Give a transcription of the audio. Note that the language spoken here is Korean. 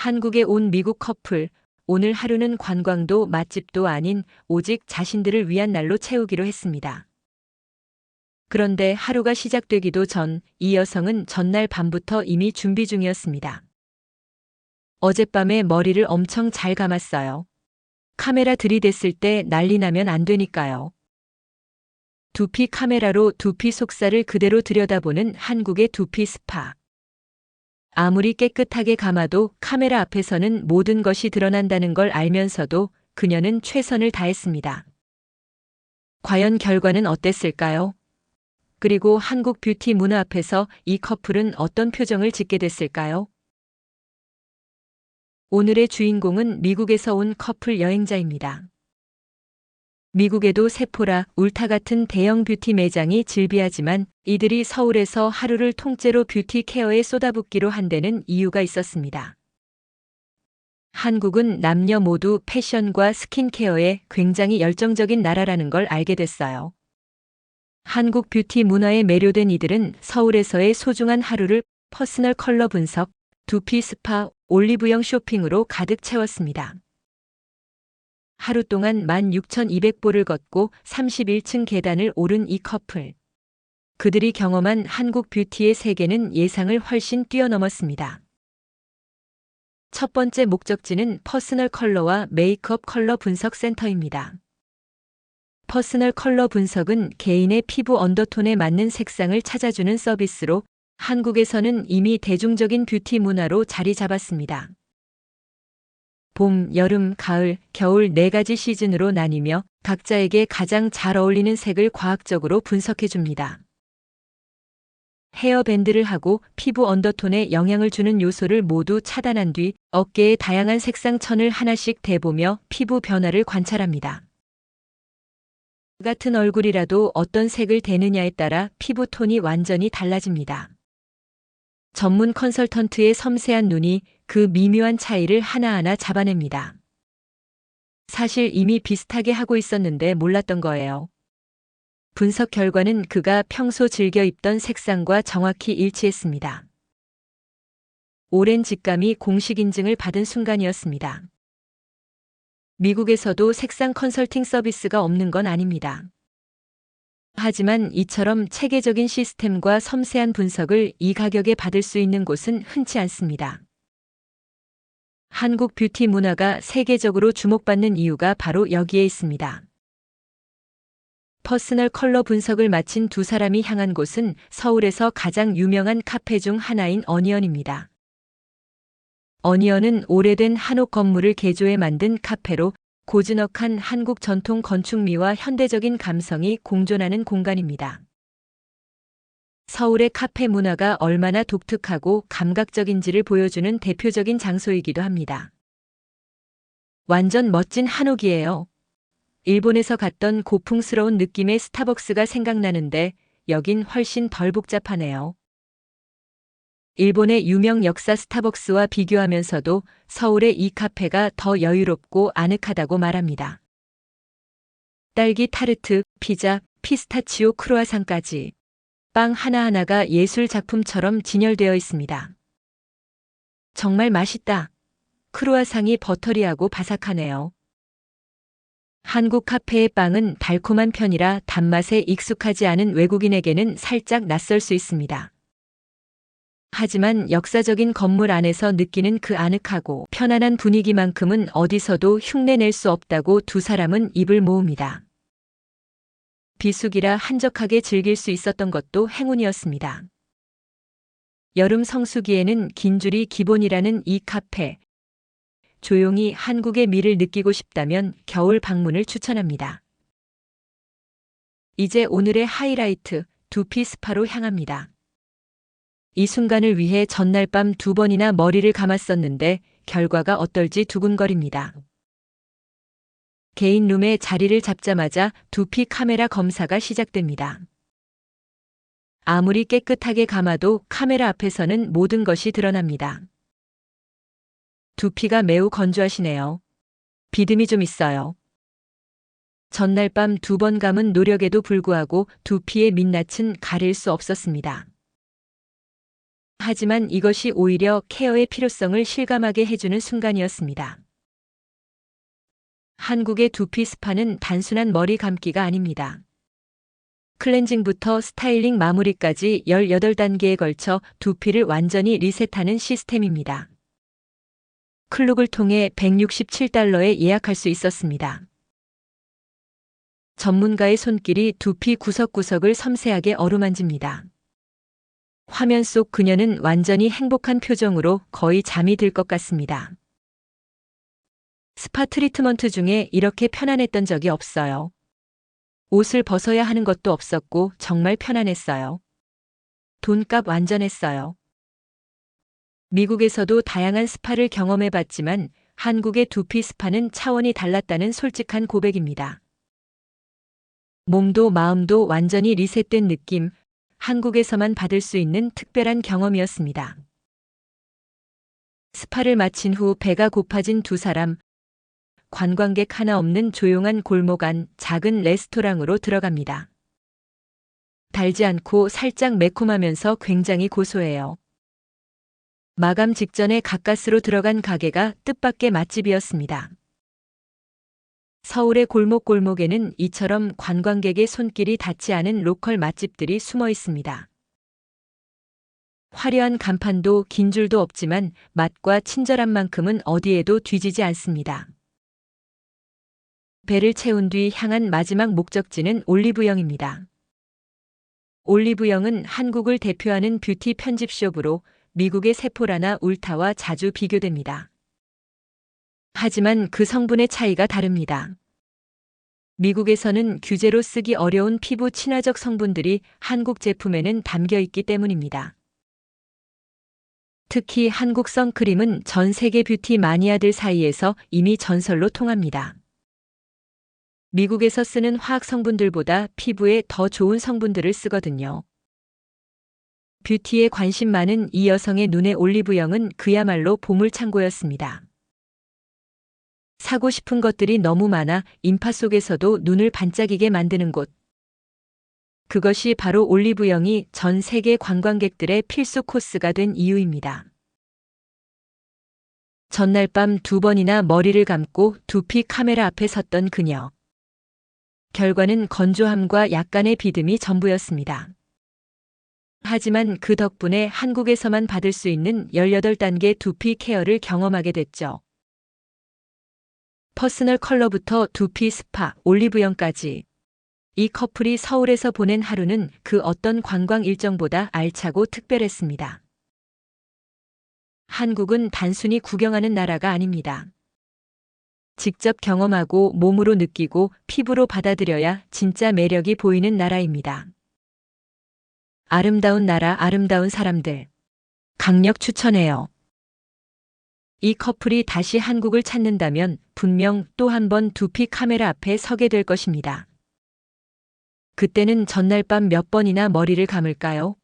한국에 온 미국 커플, 오늘 하루는 관광도 맛집도 아닌 오직 자신들을 위한 날로 채우기로 했습니다. 그런데 하루가 시작되기도 전 이 여성은 전날 밤부터 이미 준비 중이었습니다. 어젯밤에 머리를 엄청 잘 감았어요. 카메라 들이댔을 때 난리 나면 안 되니까요. 두피 카메라로 두피 속살을 그대로 들여다보는 한국의 두피 스파. 아무리 깨끗하게 감아도 카메라 앞에서는 모든 것이 드러난다는 걸 알면서도 그녀는 최선을 다했습니다. 과연 결과는 어땠을까요? 그리고 한국 뷰티 문화 앞에서 이 커플은 어떤 표정을 짓게 됐을까요? 오늘의 주인공은 미국에서 온 커플 여행자입니다. 미국에도 세포라, 울타 같은 대형 뷰티 매장이 즐비하지만 이들이 서울에서 하루를 통째로 뷰티 케어에 쏟아붓기로 한 데는 이유가 있었습니다. 한국은 남녀 모두 패션과 스킨케어에 굉장히 열정적인 나라라는 걸 알게 됐어요. 한국 뷰티 문화에 매료된 이들은 서울에서의 소중한 하루를 퍼스널 컬러 분석, 두피 스파, 올리브영 쇼핑으로 가득 채웠습니다. 하루 동안 16,200보를 걷고 31층 계단을 오른 이 커플. 그들이 경험한 한국 뷰티의 세계는 예상을 훨씬 뛰어넘었습니다. 첫 번째 목적지는 퍼스널 컬러와 메이크업 컬러 분석 센터입니다. 퍼스널 컬러 분석은 개인의 피부 언더톤에 맞는 색상을 찾아주는 서비스로 한국에서는 이미 대중적인 뷰티 문화로 자리 잡았습니다. 봄, 여름, 가을, 겨울 4가지 시즌으로 나뉘며 각자에게 가장 잘 어울리는 색을 과학적으로 분석해줍니다. 헤어밴드를 하고 피부 언더톤에 영향을 주는 요소를 모두 차단한 뒤 어깨에 다양한 색상 천을 하나씩 대보며 피부 변화를 관찰합니다. 같은 얼굴이라도 어떤 색을 대느냐에 따라 피부 톤이 완전히 달라집니다. 전문 컨설턴트의 섬세한 눈이 그 미묘한 차이를 하나하나 잡아냅니다. 사실 이미 비슷하게 하고 있었는데 몰랐던 거예요. 분석 결과는 그가 평소 즐겨 입던 색상과 정확히 일치했습니다. 오랜 직감이 공식 인증을 받은 순간이었습니다. 미국에서도 색상 컨설팅 서비스가 없는 건 아닙니다. 하지만 이처럼 체계적인 시스템과 섬세한 분석을 이 가격에 받을 수 있는 곳은 흔치 않습니다. 한국 뷰티 문화가 세계적으로 주목받는 이유가 바로 여기에 있습니다. 퍼스널 컬러 분석을 마친 두 사람이 향한 곳은 서울에서 가장 유명한 카페 중 하나인 어니언입니다. 어니언은 오래된 한옥 건물을 개조해 만든 카페로 고즈넉한 한국 전통 건축미와 현대적인 감성이 공존하는 공간입니다. 서울의 카페 문화가 얼마나 독특하고 감각적인지를 보여주는 대표적인 장소이기도 합니다. 완전 멋진 한옥이에요. 일본에서 갔던 고풍스러운 느낌의 스타벅스가 생각나는데 여긴 훨씬 덜 복잡하네요. 일본의 유명 역사 스타벅스와 비교하면서도 서울의 이 카페가 더 여유롭고 아늑하다고 말합니다. 딸기 타르트, 피자, 피스타치오 크루아상까지 빵 하나하나가 예술 작품처럼 진열되어 있습니다. 정말 맛있다. 크루아상이 버터리하고 바삭하네요. 한국 카페의 빵은 달콤한 편이라 단맛에 익숙하지 않은 외국인에게는 살짝 낯설 수 있습니다. 하지만 역사적인 건물 안에서 느끼는 그 아늑하고 편안한 분위기만큼은 어디서도 흉내낼 수 없다고 두 사람은 입을 모읍니다. 비수기라 한적하게 즐길 수 있었던 것도 행운이었습니다. 여름 성수기에는 긴 줄이 기본이라는 이 카페. 조용히 한국의 미를 느끼고 싶다면 겨울 방문을 추천합니다. 이제 오늘의 하이라이트, 두피 스파로 향합니다. 이 순간을 위해 전날 밤 2번이나 머리를 감았었는데 결과가 어떨지 두근거립니다. 개인 룸에 자리를 잡자마자 두피 카메라 검사가 시작됩니다. 아무리 깨끗하게 감아도 카메라 앞에서는 모든 것이 드러납니다. 두피가 매우 건조하시네요. 비듬이 좀 있어요. 전날 밤 2번 감은 노력에도 불구하고 두피의 민낯은 가릴 수 없었습니다. 하지만 이것이 오히려 케어의 필요성을 실감하게 해주는 순간이었습니다. 한국의 두피 스파는 단순한 머리 감기가 아닙니다. 클렌징부터 스타일링 마무리까지 18단계에 걸쳐 두피를 완전히 리셋하는 시스템입니다. 클룩을 통해 $167에 예약할 수 있었습니다. 전문가의 손길이 두피 구석구석을 섬세하게 어루만집니다. 화면 속 그녀는 완전히 행복한 표정으로 거의 잠이 들 것 같습니다. 스파 트리트먼트 중에 이렇게 편안했던 적이 없어요. 옷을 벗어야 하는 것도 없었고 정말 편안했어요. 돈값 완전했어요. 미국에서도 다양한 스파를 경험해 봤지만 한국의 두피 스파는 차원이 달랐다는 솔직한 고백입니다. 몸도 마음도 완전히 리셋된 느낌, 한국에서만 받을 수 있는 특별한 경험이었습니다. 스파를 마친 후 배가 고파진 두 사람, 관광객 하나 없는 조용한 골목 안 작은 레스토랑으로 들어갑니다. 달지 않고 살짝 매콤하면서 굉장히 고소해요. 마감 직전에 가까스로 들어간 가게가 뜻밖의 맛집이었습니다. 서울의 골목골목에는 이처럼 관광객의 손길이 닿지 않은 로컬 맛집들이 숨어 있습니다. 화려한 간판도 긴 줄도 없지만 맛과 친절함만큼은 어디에도 뒤지지 않습니다. 배를 채운 뒤 향한 마지막 목적지는 올리브영입니다. 올리브영은 한국을 대표하는 뷰티 편집숍으로 미국의 세포라나 울타와 자주 비교됩니다. 하지만 그 성분의 차이가 다릅니다. 미국에서는 규제로 쓰기 어려운 피부 친화적 성분들이 한국 제품에는 담겨 있기 때문입니다. 특히 한국 선크림은 전 세계 뷰티 마니아들 사이에서 이미 전설로 통합니다. 미국에서 쓰는 화학 성분들보다 피부에 더 좋은 성분들을 쓰거든요. 뷰티에 관심 많은 이 여성의 눈에 올리브영은 그야말로 보물창고였습니다. 사고 싶은 것들이 너무 많아 인파 속에서도 눈을 반짝이게 만드는 곳. 그것이 바로 올리브영이 전 세계 관광객들의 필수 코스가 된 이유입니다. 전날 밤 2번이나 머리를 감고 두피 카메라 앞에 섰던 그녀. 결과는 건조함과 약간의 비듬이 전부였습니다. 하지만 그 덕분에 한국에서만 받을 수 있는 18단계 두피 케어를 경험하게 됐죠. 퍼스널 컬러부터 두피 스파, 올리브영까지. 이 커플이 서울에서 보낸 하루는 그 어떤 관광 일정보다 알차고 특별했습니다. 한국은 단순히 구경하는 나라가 아닙니다. 직접 경험하고 몸으로 느끼고 피부로 받아들여야 진짜 매력이 보이는 나라입니다. 아름다운 나라, 아름다운 사람들. 강력 추천해요. 이 커플이 다시 한국을 찾는다면 분명 또 한 번 두피 카메라 앞에 서게 될 것입니다. 그때는 전날 밤 몇 번이나 머리를 감을까요?